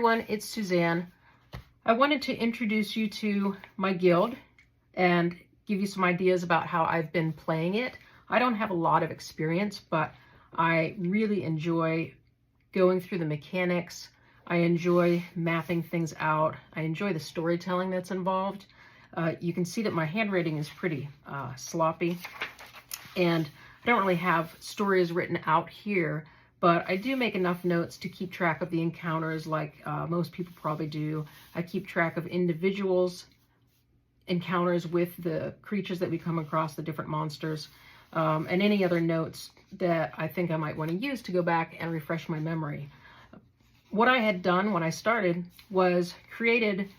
everyone, it's Suzanne. I wanted to introduce you to my guild and give you some ideas about how I've been playing it. I don't have a lot of experience, but I really enjoy going through the mechanics. I enjoy mapping things out. I enjoy the storytelling that's involved. You can see that my handwriting is pretty sloppy, and I don't really have stories written out here, but I do make enough notes to keep track of the encounters like most people probably do. I keep track of individuals' encounters with the creatures that we come across, the different monsters, and any other notes that I think I might want to use to go back and refresh my memory. What I had done when I started was created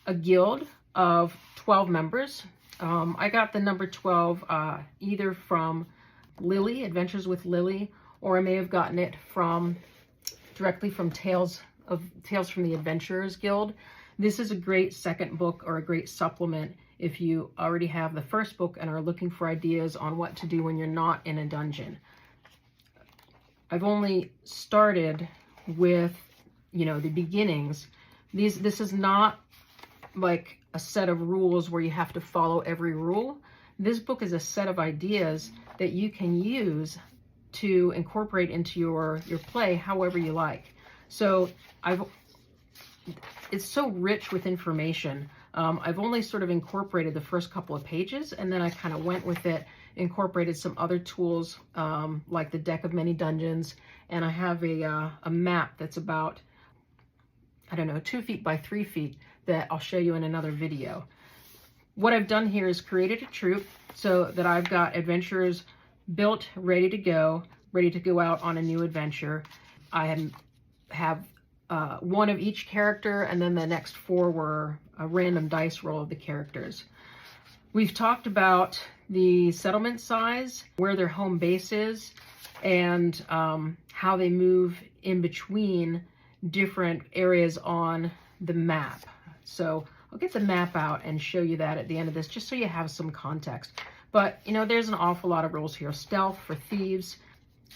a guild of 12 members. I got the number 12 either from Lily, Adventures with Lily, or I may have gotten it directly from Tales from the Adventurers Guild. This is a great second book or a great supplement if you already have the first book and are looking for ideas on what to do when you're not in a dungeon. I've only started with, the beginnings. This is not like a set of rules where you have to follow every rule. This book is a set of ideas that you can use to incorporate into your play however you like. So it's so rich with information. I've only sort of incorporated the first couple of pages, and then I kind of went with it, incorporated some other tools like the Deck of Many Dungeons, and I have a map that's about, 2 feet by 3 feet that I'll show you in another video. What I've done here is created a troop so that I've got adventurers built, ready to go out on a new adventure. I have one of each character, and then the next 4 were a random dice roll of the characters. We've talked about the settlement size, where their home base is, and how they move in between different areas on the map. So I'll get the map out and show you that at the end of this, just so you have some context. But, there's an awful lot of rules here. Stealth for thieves,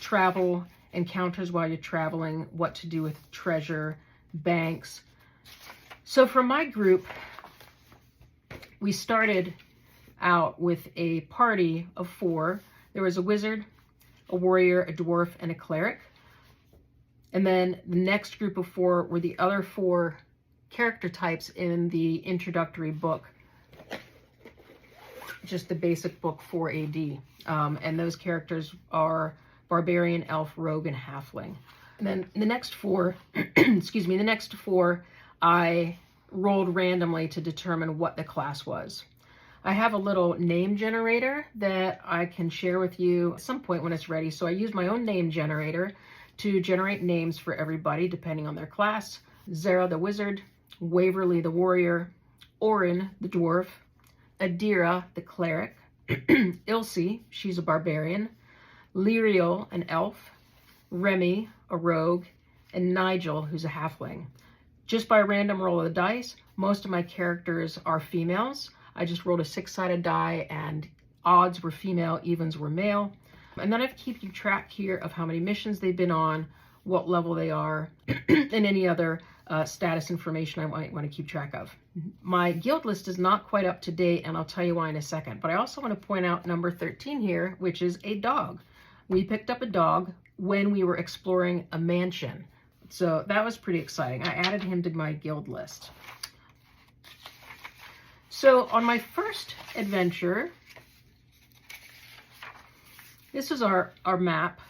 travel, encounters while you're traveling, what to do with treasure, banks. So for my group, we started out with a party of 4. There was a wizard, a warrior, a dwarf, and a cleric. And then the next group of 4 were the other 4 character types in the introductory book, just the basic book for AD. And those characters are barbarian, elf, rogue, and halfling. And then the next 4, the next 4, I rolled randomly to determine what the class was. I have a little name generator that I can share with you at some point when it's ready. So I use my own name generator to generate names for everybody depending on their class. Zara the wizard, Waverly the warrior, Orin the dwarf, Adira the cleric, Ilse, she's a barbarian, Lyriel, an elf, Remy, a rogue, and Nigel, who's a halfling. Just by a random roll of the dice, most of my characters are females. I just rolled a 6-sided die, and odds were female, evens were male. And then I've keeping track here of how many missions they've been on, what level they are, and any other status information I might want to keep track of. My guild list is not quite up to date, and I'll tell you why in a second. But I also want to point out number 13 here, which is a dog. We picked up a dog when we were exploring a mansion. So that was pretty exciting. I added him to my guild list. So on my first adventure, this is our map.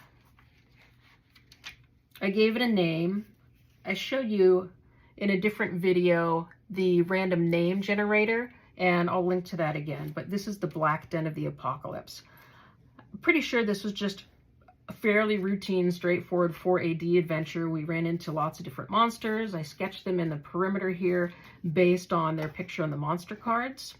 I gave it a name. I showed you in a different video the random name generator, and I'll link to that again. But this is the Black Den of the Apocalypse. I'm pretty sure this was just a fairly routine, straightforward 4AD adventure. We ran into lots of different monsters. I sketched them in the perimeter here based on their picture on the monster cards.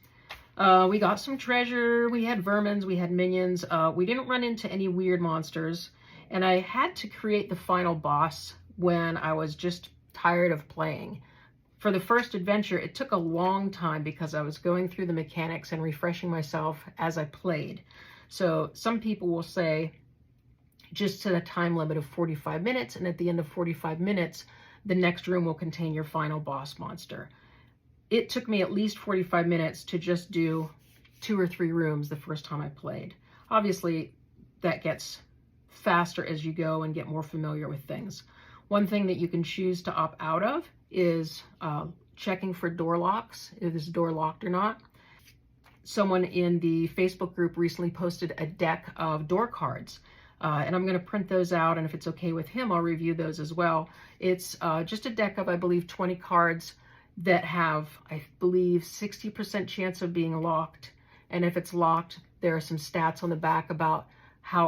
We got some treasure, we had vermins, we had minions. We didn't run into any weird monsters, and I had to create the final boss when I was just tired of playing. For the first adventure, it took a long time because I was going through the mechanics and refreshing myself as I played. So some people will say just to the time limit of 45 minutes, and at the end of 45 minutes, the next room will contain your final boss monster. It took me at least 45 minutes to just do 2 or 3 rooms the first time I played. Obviously, that gets faster as you go and get more familiar with things. One thing that you can choose to opt out of is checking for door locks, if this door locked or not. Someone in the Facebook group recently posted a deck of door cards, and I'm going to print those out, and if it's okay with him, I'll review those as well. It's just a deck of, I believe, 20 cards that have, I believe, 60% chance of being locked, and if it's locked, there are some stats on the back about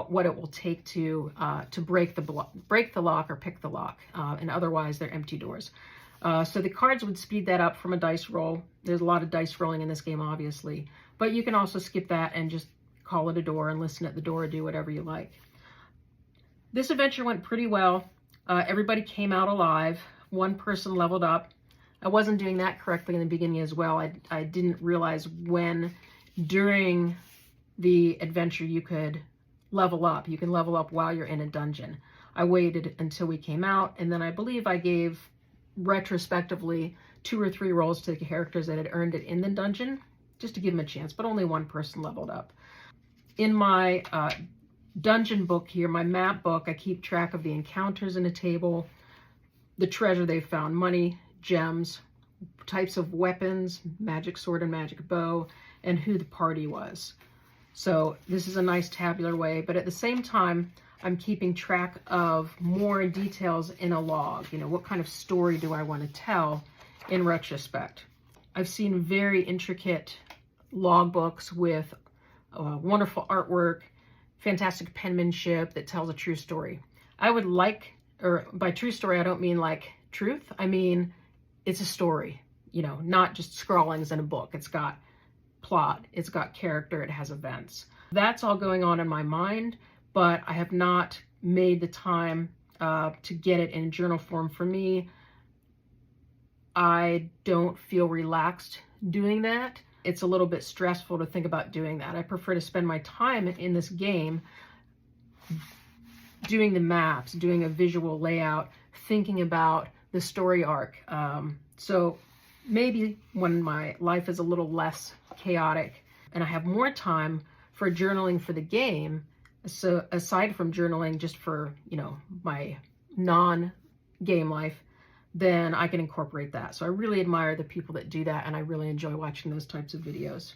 what it will take to break the lock or pick the lock, and otherwise they're empty doors. So the cards would speed that up from a dice roll. There's a lot of dice rolling in this game, obviously, but you can also skip that and just call it a door and listen at the door or do whatever you like. This adventure went pretty well. Everybody came out alive. One person leveled up. I wasn't doing that correctly in the beginning as well. I didn't realize when during the adventure you could level up. You can level up while you're in a dungeon. I waited until we came out, and then I believe I gave retrospectively 2 or 3 rolls to the characters that had earned it in the dungeon, just to give them a chance, but only one person leveled up. In my dungeon book here, my map book, I keep track of the encounters in a table, the treasure they found, money, gems, types of weapons, magic sword and magic bow, and who the party was. So this is a nice tabular way, but at the same time, I'm keeping track of more details in a log. You know, what kind of story do I want to tell in retrospect? I've seen very intricate logbooks with wonderful artwork, fantastic penmanship that tells a true story. I would like, or by true story, I don't mean like truth. I mean, it's a story, you know, not just scrawlings in a book. It's got plot, it's got character, it has events. That's all going on in my mind, but I have not made the time to get it in journal form. For me, I don't feel relaxed doing that. It's a little bit stressful to think about doing that. I prefer to spend my time in this game doing the maps, doing a visual layout, thinking about the story arc. So maybe when my life is a little less chaotic and I have more time for journaling for the game, so aside from journaling just for, you know, my non-game life, then I can incorporate that. So I really admire the people that do that, and I really enjoy watching those types of videos.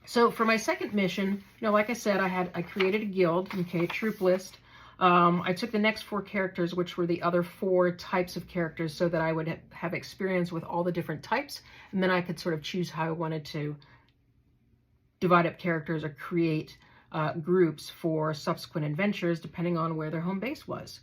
So for my second mission, you know, like I said, I created a guild, okay, troop list. I took the next 4 characters, which were the other 4 types of characters, so that I would have experience with all the different types, and then I could sort of choose how I wanted to divide up characters or create groups for subsequent adventures, depending on where their home base was.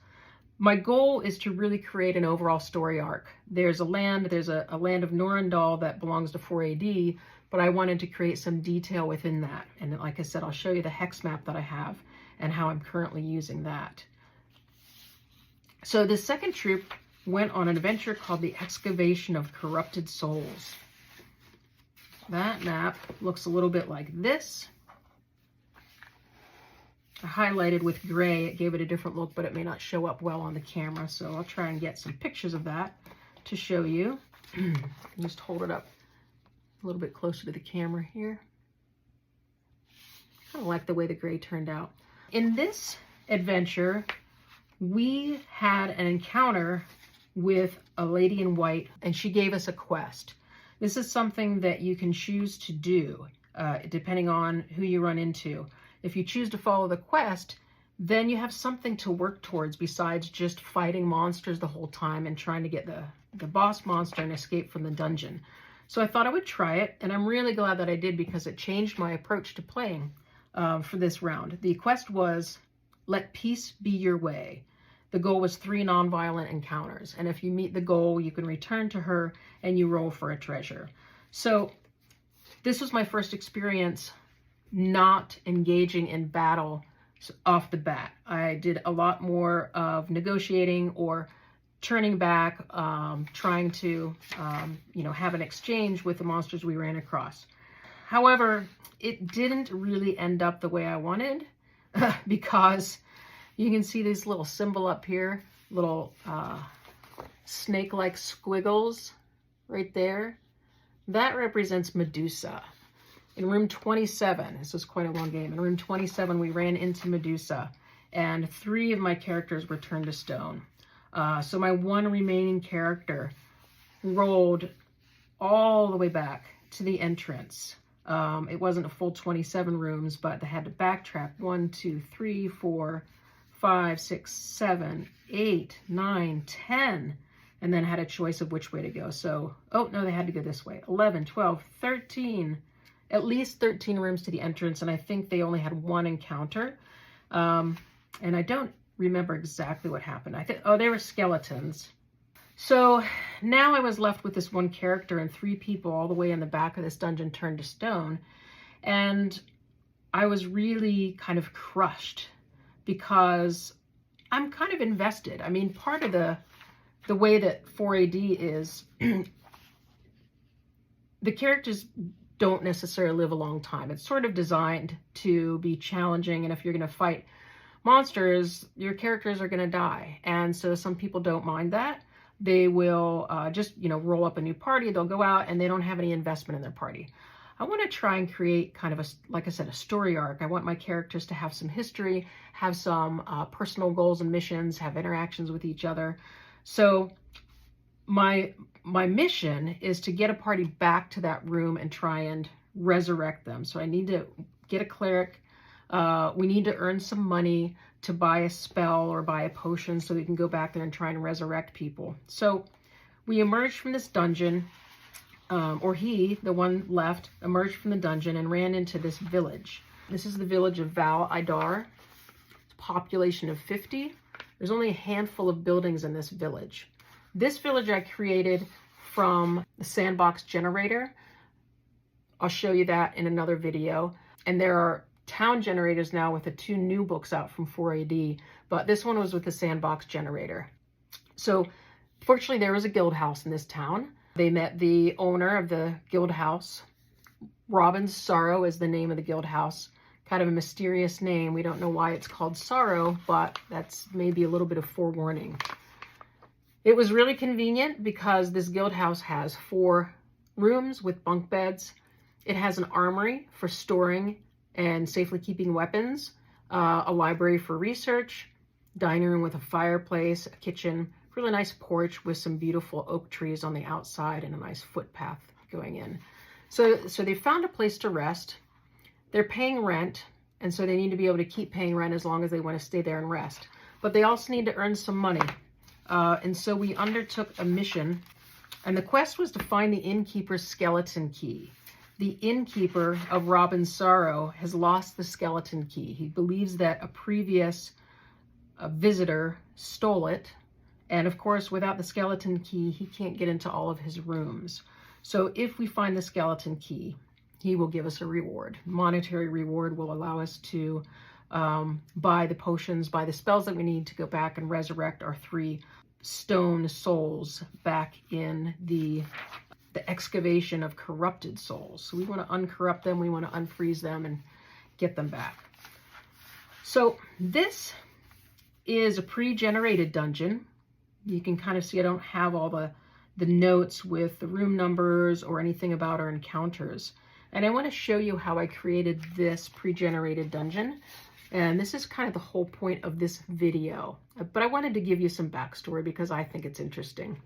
My goal is to really create an overall story arc. There's a land of Norandal that belongs to 4 AD, but I wanted to create some detail within that. And like I said, I'll show you the hex map that I have and how I'm currently using that. So the second troop went on an adventure called the Excavation of Corrupted Souls. That map looks a little bit like this. I highlighted with gray. It gave it a different look, but it may not show up well on the camera, so I'll try and get some pictures of that to show you. Just hold it up a little bit closer to the camera here. I kind of like the way the gray turned out. In this adventure, we had an encounter with a lady in white, and she gave us a quest. This is something that you can choose to do, depending on who you run into. If you choose to follow the quest, then you have something to work towards besides just fighting monsters the whole time and trying to get the boss monster and escape from the dungeon. So I thought I would try it, and I'm really glad that I did, because it changed my approach to playing for this round. The quest was, let peace be your way. The goal was 3 non-violent encounters, and if you meet the goal, you can return to her and you roll for a treasure. So this was my first experience not engaging in battle off the bat. I did a lot more of negotiating or turning back, trying to have an exchange with the monsters we ran across. However, it didn't really end up the way I wanted, because you can see this little symbol up here, little snake-like squiggles right there, that represents Medusa. In room 27, this was quite a long game, in room 27 we ran into Medusa, and 3 of my characters were turned to stone. So my one remaining character rolled all the way back to the entrance. It wasn't a full 27 rooms, but they had to backtrack 1, 2, 3, 4, 5, 6, 7, 8, 9, 10, and then had a choice of which way to go. So, oh no, they had to go this way. 11, 12, 13, at least 13 rooms to the entrance, and I think they only had 1 encounter. And I don't remember exactly what happened. I think, oh, they were skeletons. So now I was left with this one character and 3 people all the way in the back of this dungeon turned to stone. And I was really kind of crushed because I'm kind of invested. I mean, part of the way that 4AD is, the characters don't necessarily live a long time. It's sort of designed to be challenging, and if you're going to fight monsters, your characters are going to die. And so some people don't mind that. They will just, roll up a new party, they'll go out, and they don't have any investment in their party. I want to try and create kind of a, like I said, a story arc. I want my characters to have some history, have some personal goals and missions, have interactions with each other. So my mission is to get a party back to that room and try and resurrect them. So I need to get a cleric. We need to earn some money to buy a spell or buy a potion so we can go back there and try and resurrect people. So we emerged from this dungeon, or he, the one left, emerged from the dungeon and ran into this village. This is the village of Val Idar. Population of 50. There's only a handful of buildings in this village. This village I created from the sandbox generator. I'll show you that in another video. And there are town generators now with the 2 new books out from 4AD, but this one was with the sandbox generator. So fortunately there was a guild house in this town. They met the owner of the guild house. Robin's Sorrow is the name of the guild house. Kind of a mysterious name. We don't know why it's called Sorrow, but that's maybe a little bit of forewarning. It was really convenient because this guild house has 4 rooms with bunk beds. It has an armory for storing and safely keeping weapons, a library for research, dining room with a fireplace, a kitchen, really nice porch with some beautiful oak trees on the outside and a nice footpath going in. So they found a place to rest. They're paying rent, and so they need to be able to keep paying rent as long as they want to stay there and rest. But they also need to earn some money. And so we undertook a mission, and the quest was to find the innkeeper's skeleton key. The innkeeper of Robin's Sorrow has lost the skeleton key. He believes that a previous visitor stole it. And of course, without the skeleton key, he can't get into all of his rooms. So if we find the skeleton key, he will give us a reward. Monetary reward will allow us to buy the potions, buy the spells that we need to go back and resurrect our 3 stone souls back in the excavation of corrupted souls. So we want to uncorrupt them, we want to unfreeze them and get them back. So this is a pre-generated dungeon. You can kind of see I don't have all the notes with the room numbers or anything about our encounters. And I want to show you how I created this pre-generated dungeon. And this is kind of the whole point of this video. But I wanted to give you some backstory because I think it's interesting.